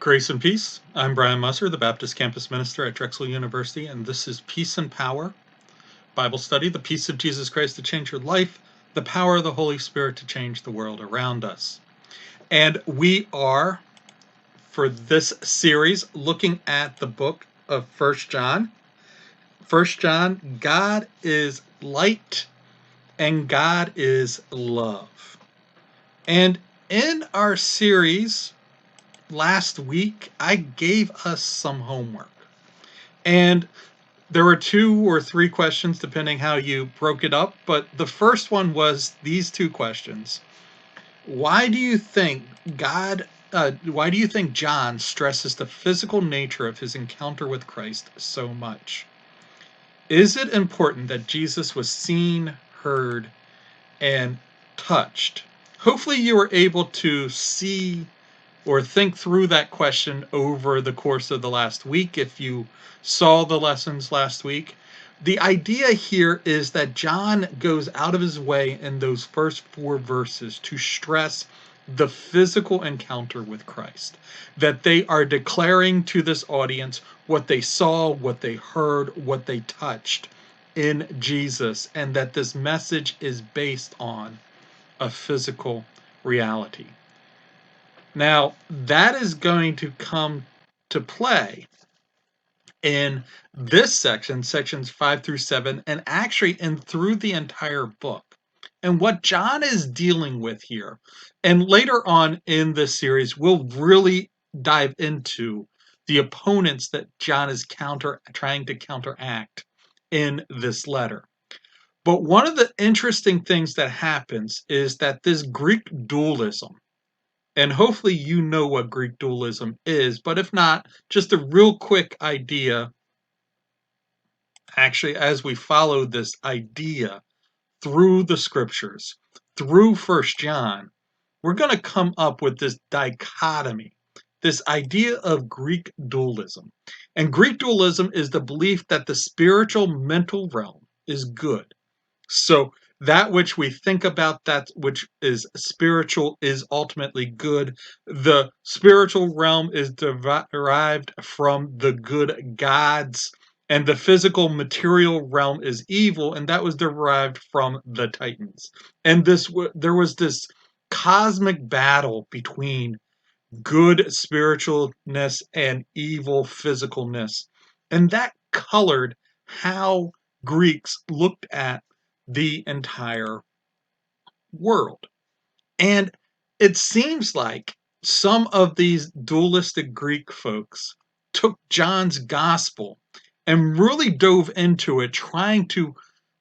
Grace and peace. I'm Brian Musser, the Baptist campus minister at Drexel University, and this is Peace and Power Bible Study, the peace of Jesus Christ to change your life, the power of the Holy Spirit to change the world around us. And we are, for this series, looking at the book of 1 John. 1 John, God is light and God is love. And in our series last week, I gave us some homework. And there were 2 or 3 questions, depending how you broke it up. But the first one was these 2 questions. Why do you think John stresses the physical nature of his encounter with Christ so much? Is it important that Jesus was seen, heard, and touched? Hopefully you were able to see or think through that question over the course of the last week if you saw the lessons last week. The idea here is that John goes out of his way in those first 4 verses to stress the physical encounter with Christ, that they are declaring to this audience what they saw, what they heard, what they touched in Jesus, and that this message is based on a physical reality. Now, that is going to come to play in this section, sections 5 through 7, and actually through the entire book. And what John is dealing with here, and later on in this series, we'll really dive into the opponents that John is trying to counteract in this letter. But one of the interesting things that happens is that this Greek dualism, and hopefully you know what Greek dualism is, but if not, just a real quick idea, actually, as we follow this idea through the scriptures, through 1 John, we're going to come up with this dichotomy, this idea of Greek dualism. And Greek dualism is the belief that the spiritual mental realm is good. So that which we think about, that which is spiritual, is ultimately good. The spiritual realm is derived from the good gods, and the physical material realm is evil, and that was derived from the Titans. And there was this cosmic battle between good spiritualness and evil physicalness, and that colored how Greeks looked at the entire world. And it seems like some of these dualistic Greek folks took John's gospel and really dove into it, trying to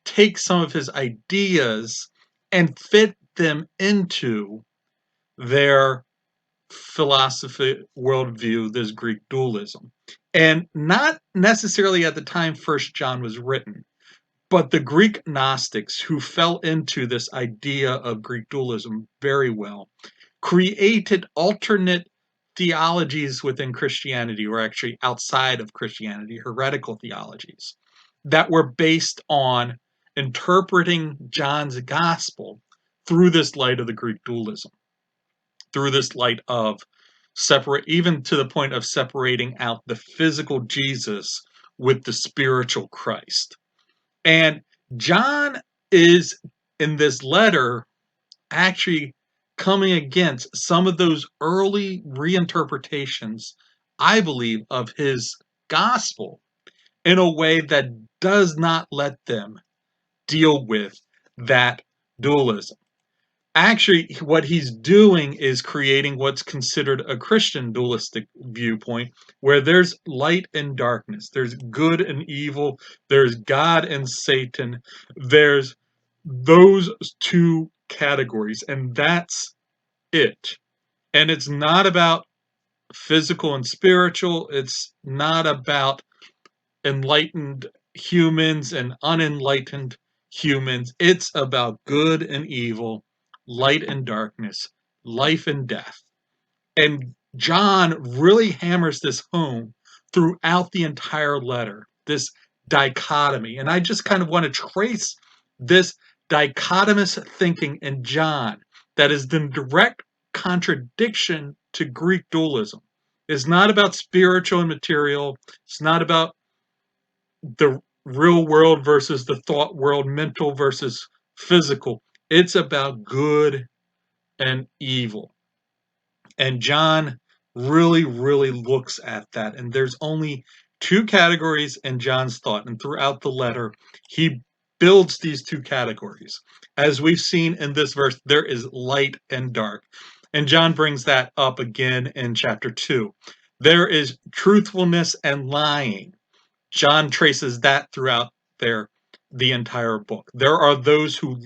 take some of his ideas and fit them into their philosophy worldview, this Greek dualism. And not necessarily at the time 1 John was written, but the Greek Gnostics, who fell into this idea of Greek dualism very well, created alternate theologies within Christianity, or actually outside of Christianity, heretical theologies, that were based on interpreting John's gospel through this light of the Greek dualism, through this light of even to the point of separating out the physical Jesus with the spiritual Christ. And John is, in this letter, actually coming against some of those early reinterpretations, I believe, of his gospel in a way that does not let them deal with that dualism. Actually, what he's doing is creating what's considered a Christian dualistic viewpoint, where there's light and darkness, there's good and evil, there's God and Satan, there's those 2 categories, and that's it. And it's not about physical and spiritual, it's not about enlightened humans and unenlightened humans, it's about good and evil, light and darkness, life and death. And John really hammers this home throughout the entire letter, this dichotomy. And I just kind of want to trace this dichotomous thinking in John that is in direct contradiction to Greek dualism. It's not about spiritual and material. It's not about the real world versus the thought world, mental versus physical. It's about good and evil. And John really, really looks at that. And there's only two categories in John's thought. And throughout the letter, he builds these two categories. As we've seen in this verse, there is light and dark. And John brings that up again in chapter 2. There is truthfulness and lying. John traces that throughout the entire book. There are those who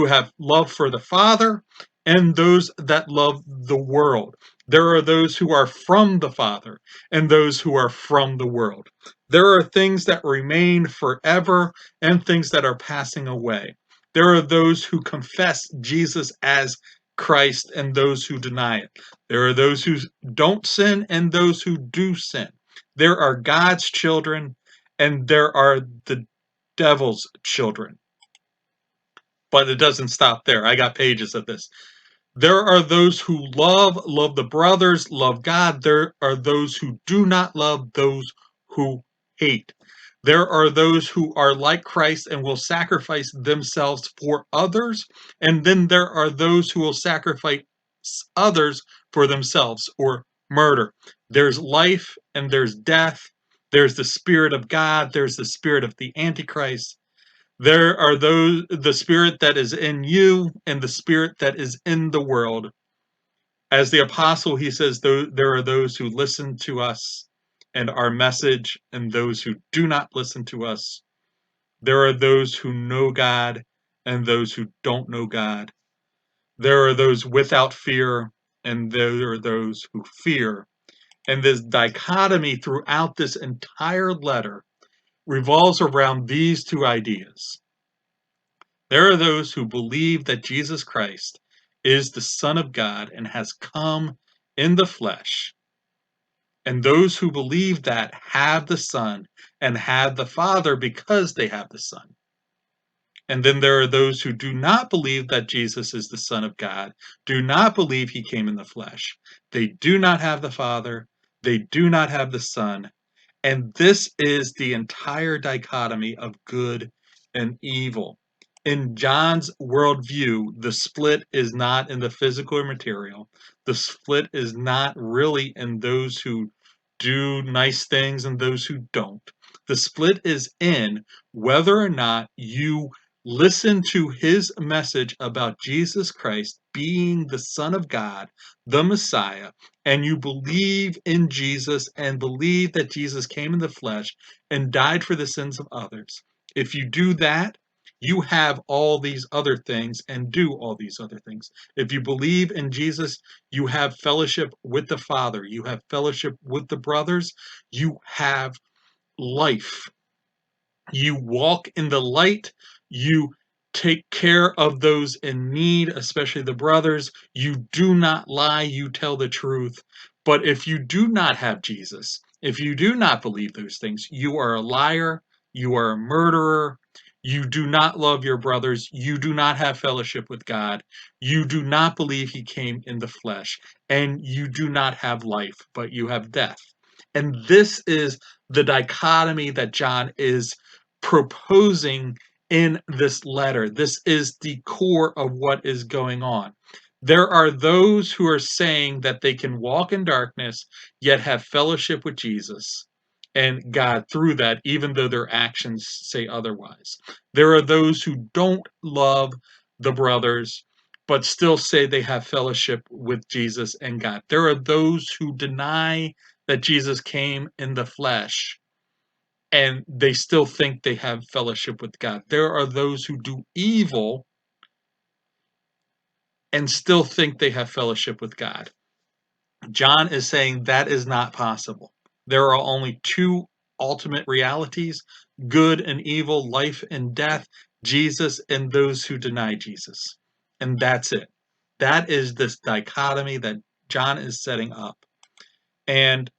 have love for the Father, and those that love the world. There are those who are from the Father, and those who are from the world. There are things that remain forever, and things that are passing away. There are those who confess Jesus as Christ, and those who deny it. There are those who don't sin, and those who do sin. There are God's children, and there are the devil's children. But it doesn't stop there. I got pages of this. There are those who love the brothers, love God. There are those who do not love, those who hate. There are those who are like Christ and will sacrifice themselves for others. And then there are those who will sacrifice others for themselves or murder. There's life and there's death. There's the Spirit of God. There's the spirit of the Antichrist. There are the spirit that is in you and the spirit that is in the world. As the apostle, he says, there are those who listen to us and our message, and those who do not listen to us. There are those who know God and those who don't know God. There are those without fear, and there are those who fear. And this dichotomy throughout this entire letter revolves around these two ideas. There are those who believe that Jesus Christ is the Son of God and has come in the flesh. And those who believe that have the Son and have the Father because they have the Son. And then there are those who do not believe that Jesus is the Son of God, do not believe he came in the flesh. They do not have the Father, they do not have the Son. And this is the entire dichotomy of good and evil. In John's worldview, the split is not in the physical or material. The split is not really in those who do nice things and those who don't. The split is in whether or not you listen to his message about Jesus Christ being the Son of God, the Messiah, and you believe in Jesus and believe that Jesus came in the flesh and died for the sins of others. If you do that, you have all these other things and do all these other things. If you believe in Jesus, you have fellowship with the Father, you have fellowship with the brothers, you have life. You walk in the light, you take care of those in need, especially the brothers. You do not lie, you tell the truth. But if you do not have Jesus, if you do not believe those things, you are a liar, you are a murderer, you do not love your brothers, you do not have fellowship with God, you do not believe he came in the flesh, and you do not have life, but you have death. And this is the dichotomy that John is proposing in this letter. This is the core of what is going on. There are those who are saying that they can walk in darkness, yet have fellowship with Jesus and God through that, even though their actions say otherwise. There are those who don't love the brothers, but still say they have fellowship with Jesus and God. There are those who deny that Jesus came in the flesh, and they still think they have fellowship with God. There are those who do evil and still think they have fellowship with God. John is saying that is not possible. There are only two ultimate realities: good and evil, life and death, Jesus and those who deny Jesus. And that's it. That is this dichotomy that John is setting up. And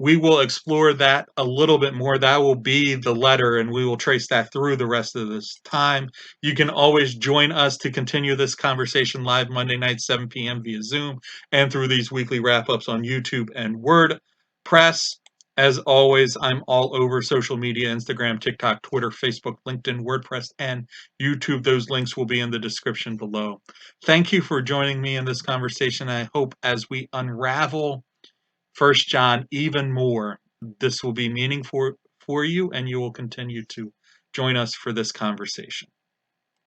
we will explore that a little bit more. That will be the letter, and we will trace that through the rest of this time. You can always join us to continue this conversation live Monday night, 7 p.m. via Zoom, and through these weekly wrap-ups on YouTube and WordPress. As always, I'm all over social media: Instagram, TikTok, Twitter, Facebook, LinkedIn, WordPress, and YouTube. Those links will be in the description below. Thank you for joining me in this conversation. I hope as we unravel 1 John even more, this will be meaningful for you, and you will continue to join us for this conversation.